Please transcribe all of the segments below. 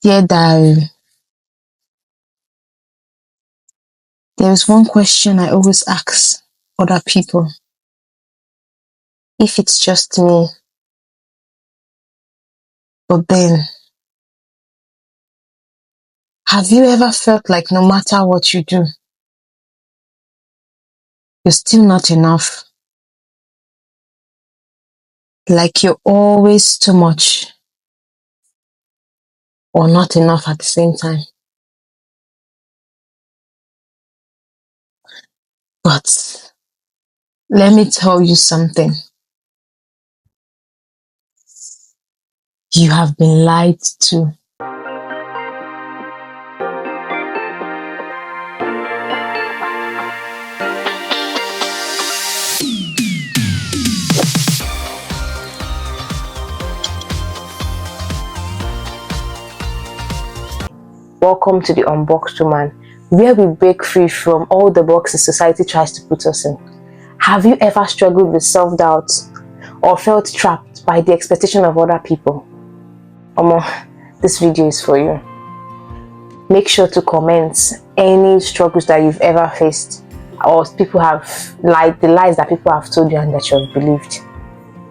Dear diary, there is one question I always ask other people. If it's just me, but then, have you ever felt like no matter what you do, you're still not enough? Like you're always too much or not enough at the same time? But let me tell you something. You have been lied to. Welcome to the Unboxed Woman, where we break free from all the boxes society tries to put us in. Have you ever struggled with self-doubt or felt trapped by the expectation of other people? This video is for you. Make sure to comment any struggles that you've ever faced, or people have lied, the lies that people have told you and that you have believed.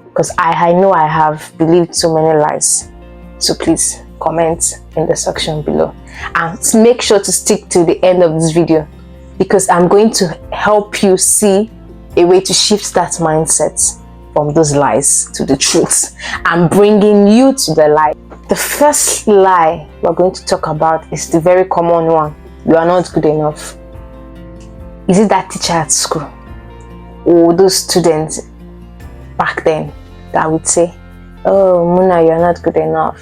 Because I know I have believed so many lies. So please comment in the section below and make sure to stick to the end of this video, because I'm going to help you see a way to shift that mindset from those lies to the truth and bringing you to the light. The first lie we're going to talk about is the very common one: you are not good enough. Is it that teacher at school or those students back then that would say, "Oh, Muna, you're not good enough.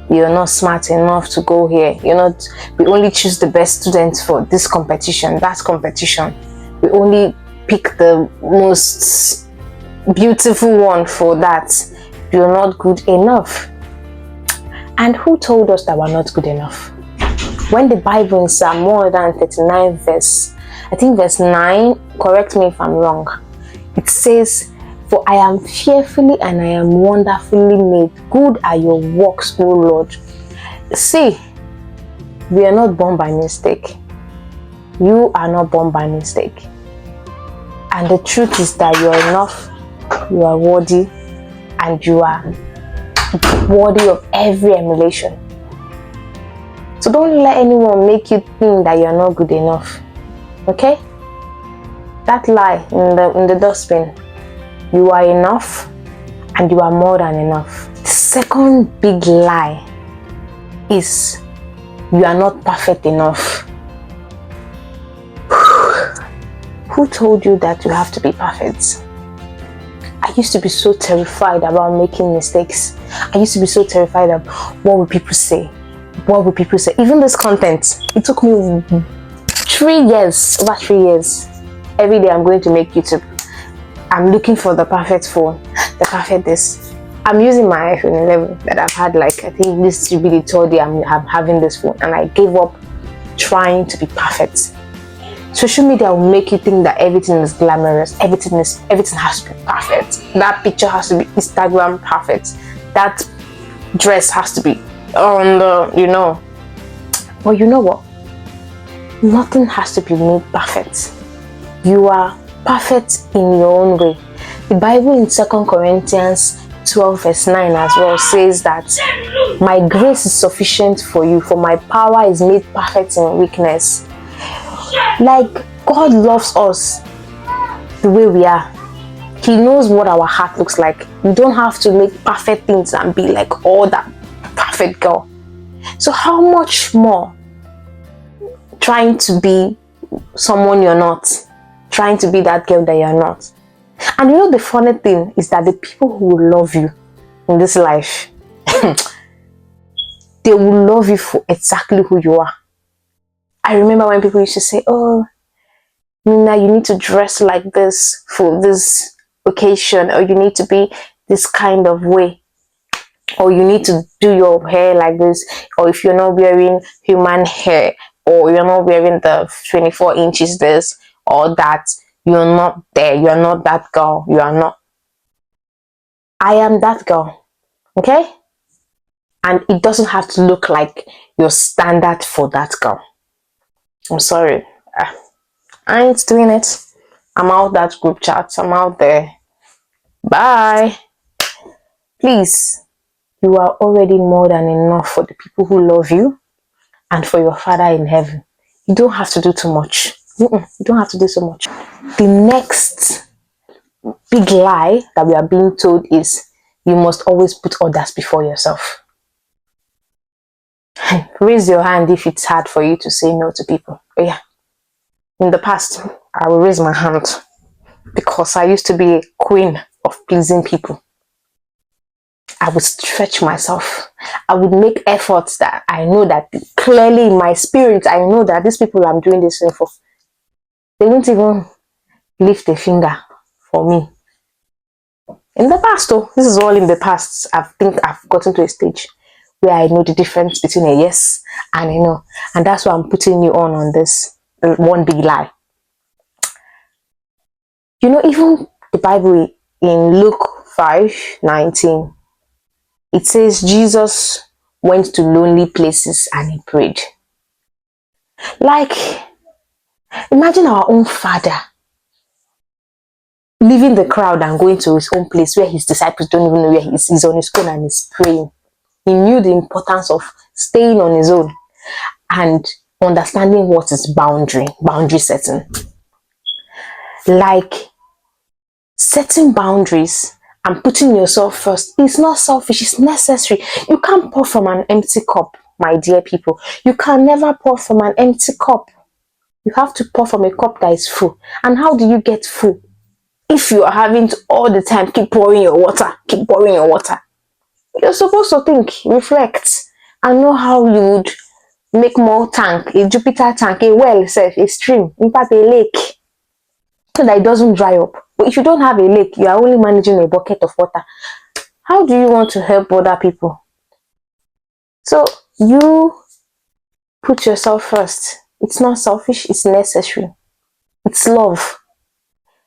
You're not smart enough to go here. We only choose the best students for this competition, that competition. We only pick the most beautiful one for that. You're not good enough." And who told us that we're not good enough? When the Bible in Psalm 139 verse 9, correct me if I'm wrong, it says, "For I am fearfully and I am wonderfully made. Good are your works, O Lord." See, we are not born by mistake. You are not born by mistake. And the truth is that you are enough, you are worthy, and you are worthy of every emulation. So don't let anyone make you think that you are not good enough. Okay? That lie in the dustbin. You are enough and you are more than enough. The second big lie is you are not perfect enough. Who told you that you have to be perfect? I used to be so terrified about making mistakes. I used to be so terrified of what will people say? What will people say? Even this content, it took me over 3 years. Every day I'm going to make YouTube. I'm looking for the perfect phone, the perfect this. I'm using my iPhone 11 that I've had, like, I think this should be the 3rd year I'm having this phone, and I gave up trying to be perfect. Social media will make you think that everything is glamorous, everything has to be perfect. That picture has to be Instagram perfect. That dress has to be on the, But you know what? Nothing has to be made perfect. You are perfect in your own way. The Bible in 2 Corinthians 12 verse 9 as well says that my grace is sufficient for you, for my power is made perfect in weakness. Like, God loves us the way we are. He knows what our heart looks like. You don't have to make perfect things and be like, oh, that perfect girl. So how much more trying to be someone you're not, trying to be that girl that you're not? And the funny thing is that the people who will love you in this life, they will love you for exactly who you are. I remember when people used to say, "Oh, Nina, you need to dress like this for this occasion, or you need to be this kind of way, or you need to do your hair like this, or if you're not wearing human hair, or you're not wearing the 24 inches this or that, you're not there, you're not that girl, you are not." I am that girl, okay? And it doesn't have to look like your standard for that girl. I'm sorry. I ain't doing it. I'm out that group chat. I'm out there. Bye. Please, you are already more than enough for the people who love you and for your Father in heaven. You don't have to do too much. You don't have to do so much. The next big lie that we are being told is you must always put others before yourself. Raise your hand if it's hard for you to say no to people. Oh, yeah. In the past, I will raise my hand because I used to be a queen of pleasing people. I would stretch myself. I would make efforts that I know that clearly in my spirit, I know that these people I'm doing this thing for, they won't even lift a finger for me. In the past, though, this is all in the past. I think I've gotten to a stage where I know the difference between a yes and a no. And that's why I'm putting you on this one big lie. You know, even the Bible in Luke 5:19, it says Jesus went to lonely places and he prayed. Like, imagine our own Father leaving the crowd and going to his own place where his disciples don't even know where he is. He's on his own and he's praying. He knew the importance of staying on his own and understanding what is boundary setting. Like, setting boundaries and putting yourself first is not selfish, it's necessary. You can't pour from an empty cup, my dear people. You can never pour from an empty cup. You have to pour from a cup that is full. And how do you get full? If you are having to all the time keep pouring your water, you're supposed to think, reflect, and know how you would make more tank, a Jupiter tank, a well, a stream, in fact a lake, so that it doesn't dry up. But if you don't have a lake, you are only managing a bucket of water. How do you want to help other people? So you put yourself first. It's not selfish, it's necessary. It's love.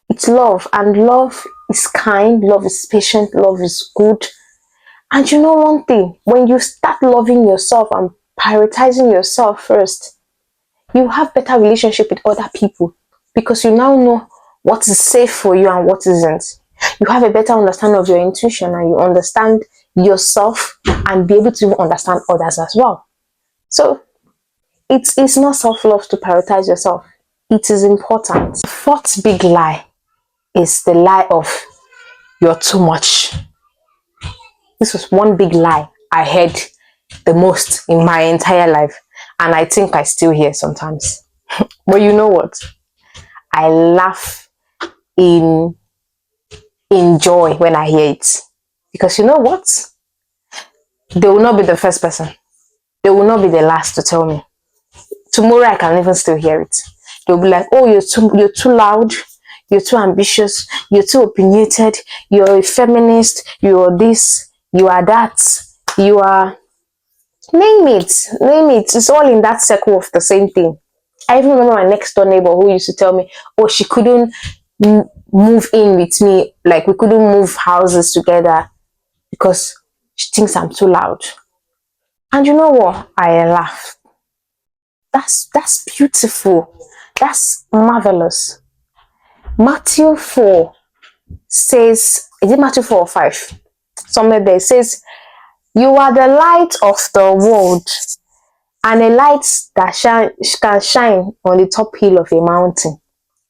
It's love, and love is kind, love is patient, love is good. And you know one thing, when you start loving yourself and prioritizing yourself first, you have better relationship with other people because you now know what is safe for you and what isn't. You have a better understanding of your intuition and you understand yourself and be able to understand others as well. So it's not self-love to prioritize yourself. It is important. The fourth big lie is the lie of you're too much. This was one big lie I heard the most in my entire life, and I think I still hear sometimes. But you know what? I laugh in joy when I hear it, because you know what? They will not be the first person. They will not be the last to tell me. Tomorrow I can even still hear it. They'll be like, "Oh, you're too loud. You're too ambitious. You're too opinionated. You're a feminist. You're this. You are that. You are." Name it. Name it. It's all in that circle of the same thing. I even remember my next door neighbor who used to tell me, "Oh, she couldn't move in with me. Like, we couldn't move houses together because she thinks I'm too loud." And you know what? I laugh. That's beautiful. That's marvelous. Matthew 4 says, is it Matthew 4 or 5? Somewhere there it says, "You are the light of the world, and a light that can shine on the top hill of a mountain,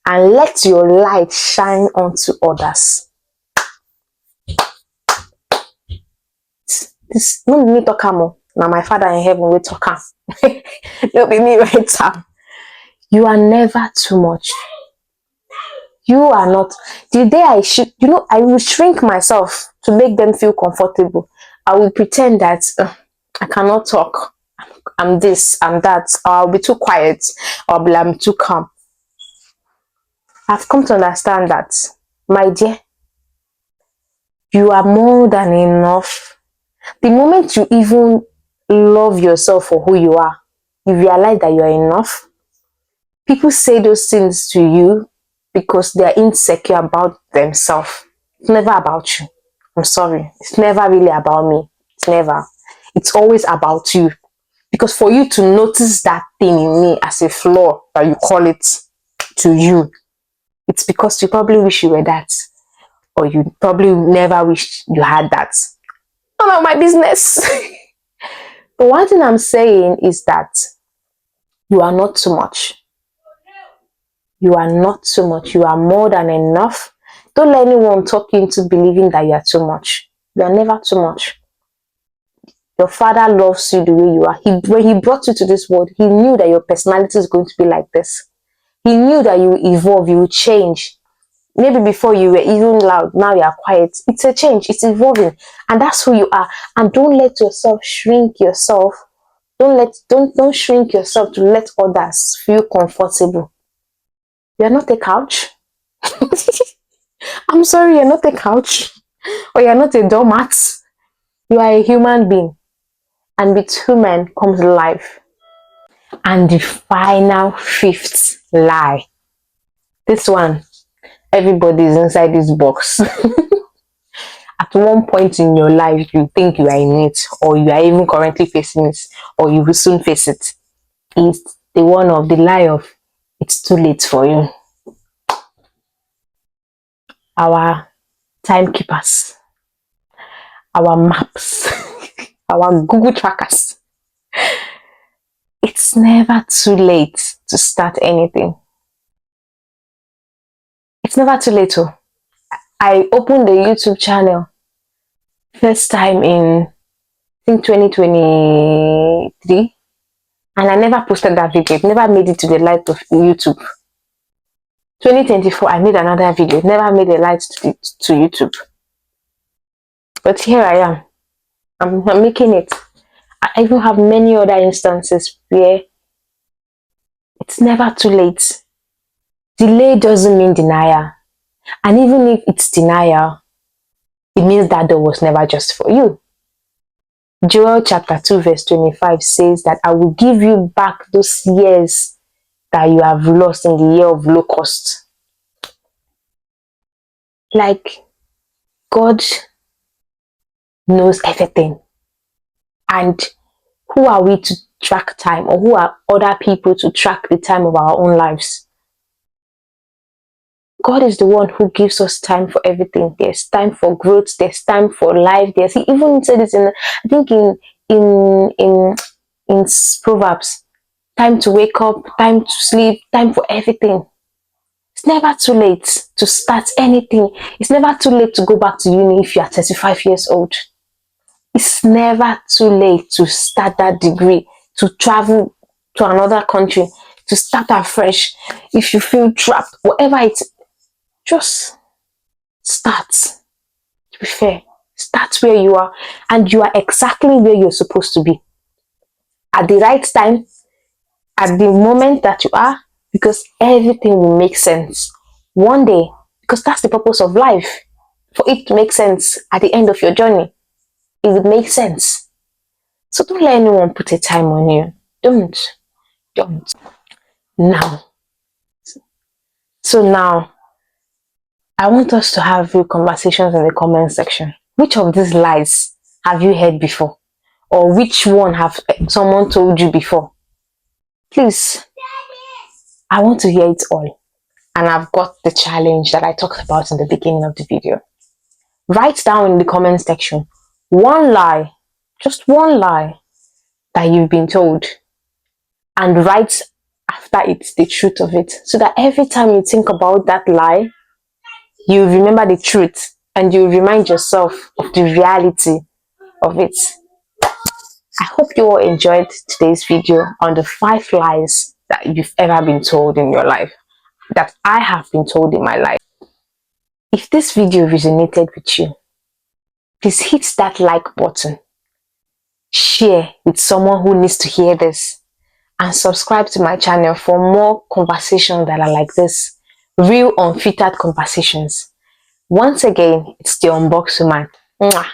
and let your light shine onto others." This no be me talk am, na my Father in heaven will talk am. No be me right now. You are never too much. You are not. The day I will shrink myself to make them feel comfortable. I will pretend that I cannot talk. I'm this, I'm that, or I'll be too quiet, or I'm too calm. I've come to understand that, my dear, you are more than enough. The moment you even love yourself for who you are, you realize that you are enough. People say those things to you because they are insecure about themselves. It's never about you. I'm sorry. It's never really about me. It's never. It's always about you. Because for you to notice that thing in me as a flaw, that you call it to you, it's because you probably wish you were that, or you probably never wished you had that. None of my business. But one thing I'm saying is that you are not too much. You are not too much. You are more than enough. Don't let anyone talk you into believing that you are too much. You are never too much. Your father loves you the way you are. When he brought you to this world, he knew that your personality is going to be like this. He knew that you will evolve, you will change. Maybe before you were even loud, now you are quiet. It's a change, it's evolving, and that's who you are. And don't let yourself shrink yourself. Don't shrink yourself to let others feel comfortable. You're not a couch. I'm sorry, you're not a couch, or you're not a doormat. You are a human being, and with human comes life. And the final fifth lie. This one, everybody is inside this box. At one point in your life, you think you are in it, or you are even currently facing it, or you will soon face it. It's the one of the lie of it's too late for you. Our timekeepers, our maps, our Google trackers. It's never too late to start anything. It's never too late. I opened the YouTube channel first time in, I think, 2023, and I never posted that video. It never made it to the light of YouTube. 2024, I made another video. It never made a light to YouTube. But here I am. I'm making it. I even have many other instances where it's never too late. Delay doesn't mean denial. And even if it's denial, it means that door was never just for you. Joel chapter 2 verse 25 says that I will give you back those years that you have lost in the year of locust. Like, God knows everything. And who are we to track time, or who are other people to track the time of our own lives? God is the one who gives us time for everything. There's time for growth. There's time for life. He even said it in, I think, in Proverbs. Time to wake up, time to sleep, time for everything. It's never too late to start anything. It's never too late to go back to uni if you are 35 years old. It's never too late to start that degree, to travel to another country, to start afresh. If you feel trapped, whatever it's, just start. To be fair, start where you are, and you are exactly where you're supposed to be. At the right time, at the moment that you are, because everything will make sense one day, because that's the purpose of life, for it to make sense at the end of your journey. It would make sense. So don't let anyone put a time on you. Don't. Now. So now, I want us to have real conversations in the comment section. Which of these lies have you heard before? Or which one have someone told you before? Please, I want to hear it all. And I've got the challenge that I talked about in the beginning of the video. Write down in the comment section one lie, just one lie that you've been told, and write after it the truth of it, so that every time you think about that lie, you remember the truth and you remind yourself of the reality of it. I hope you all enjoyed today's video on the 5 lies that you've ever been told in your life, that I have been told in my life. If this video resonated with you, please hit that like button, share with someone who needs to hear this, and subscribe to my channel for more conversations that are like this, real unfiltered conversations. Once again, it's the Unboxed Woman. Mwah.